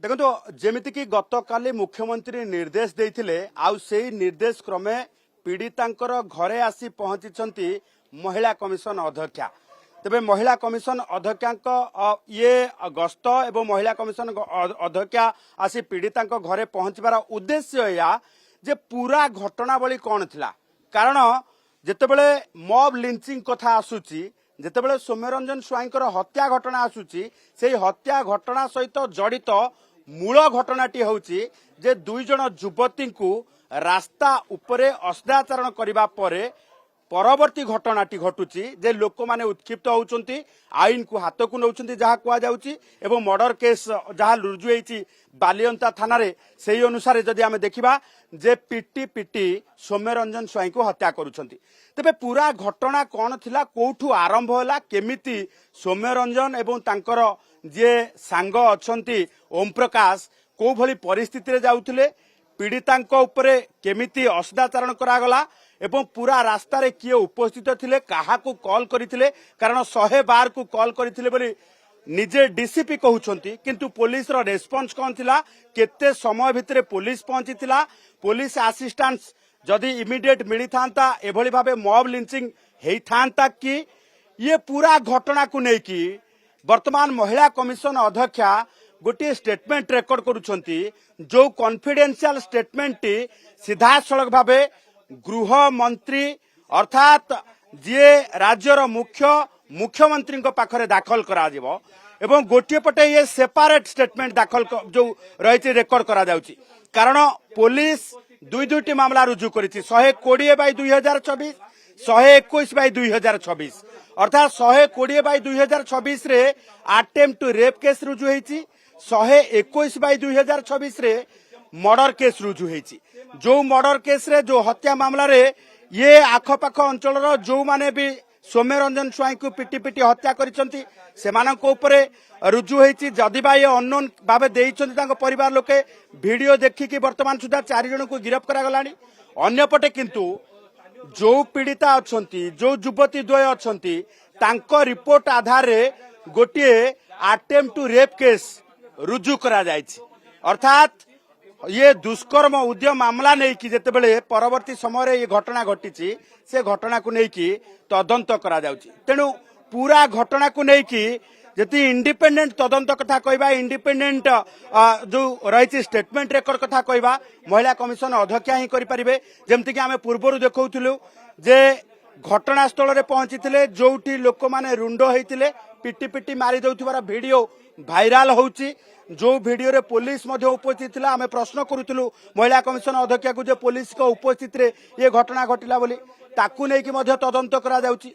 देखो जमीक गत काली मुख्यमंत्री निर्देश देते आउ से निर्देश क्रमे पीड़ितांकर घरे आसी पहुंची महिला कमिशन अध्यक्षा तेबे महिला कमिशन अध्यक्षा ये गस्त एवं महिला कमिशन अध्यक्षा आसी पीड़िता घरे पहुंचबार उद्देश्य या जे पूरा घटनावली कौन थिला कारण जेतेबेले मॉब लिंचिंग कथा आसुची जेतेबेले सौम्यरंजन स्वाईंकर हत्या घटना आसुची से हत्या घटना सहित जड़ित मूल घटनाटी होची जे दुई जन युवती को रास्ता उपरे अश्लीलाचरण करबा परे परवर्ती घटनाटी घटुची जे लोक माने उत्क्षिप्त होउचंती आईन को हाथ को नौचंती जहाँ कुआ जाउची एवं मर्डर केस जहाँ रुजु होईची बालियंता थाना रे सेही अनुसार जदि आमे देखिबा जे पिटी पिटी सौम्यरंजन स्वाई को हत्या करूछंती तेबे पूरा घटना कौन थिला कोठू आरंभ होला केमिति सौम्यरंजन एवं तांकर जे सांग अछंती ओम प्रकाश को भली परिस्थिति रे जाउथिले पीड़ितांक उपरे केमिति अश्लीलाचरण करागला एवं पूरा रास्ता रे किए उपस्थित थिले काहाकू कॉल करथिले कारण 112 को कॉल करथिले बोली निजे डीसीपी कहउछंती किंतु पुलिस रो रेस्पॉन्स कोन थिला केते समय भितरे पुलिस पहुंची थिला पुलिस असिस्टेंस जदि इमीडिएट मिली थांता एभली भाबे मॉब लिंचिंग हेई थांता कि ये पूरा घटना को नै कि वर्तमान महिला कमिशन अध्यक्षा गोटे स्टेटमेंट रेकर्ड करूछंती जो कॉन्फिडेंशियल स्टेटमेंट टी सीधा सड़क भाबे गृह मंत्री अर्थात जे राज्यर मुख्यमंत्री पाखरे दाखल करा जिवो एवं गोटे पटे ये सेपरेट स्टेटमेंट दाखल जो रही रेकर्ड करा जाउची कारण पुलिस दुईटी मामला रुजु करिछि 120/2024 121/2026 अर्थात 120/2026 रे अटेम्प्ट टू रेप केस रुजु होईछि 121/2026 रे मर्डर केस रुजु होईछि जो मर्डर केस रे जो हत्या मामला रे ये आखपाख अंचल जो माने भी सौम्यरंजन स्वाई को पिटी पिटी हत्या करिसंती सेमानक उपरे रुजु होईछि जदि बा ये अननोन भाबे देइसंती तांको परिवार लोके वीडियो देखिकी वर्तमान सुधा 4 जन को गिरफ्त करा गलानी अन्यपटे किंतु जो पीड़िता अछंती जो युवती द्वय अछंती तांको रिपोर्ट आधार रे गोटे अटेम्प्ट टू रेप केस रुजु करा जायछि अर्थात ये दुष्कर्म उद्यम मामला नहीं कि जेतेबेले परवर्ती समय रे ये घटना घटिछि से घटना को नहीं कि तदंत करा जाउछि तेनु पूरा घटना को नहीं कि जति इंडिपेंडेंट तदंत कथा कहबा इंडिपेंडेंट जो रही स्टेटमेंट रेकर्ड कथा कहबा महिला कमिशन अध्यक्षा ही करि परिबे जेमति कि आमे पूर्वरु देखौथिलु जे घटनास्थल रे पहुंचीथिले जोठी लोक माने रुंड होइथिले पिटी पिटी मारी दउथिबार वीडियो भाइराल होउची जो वीडियो रे पुलिस मध्य उपस्थित थिला आमे प्रश्न करूथिलु महिला कमिशन अध्यक्षा को जे पुलिस को उपस्थित रे ये घटना घटिला बोली ताकू नै कि मध्य तदंत करा जाउची।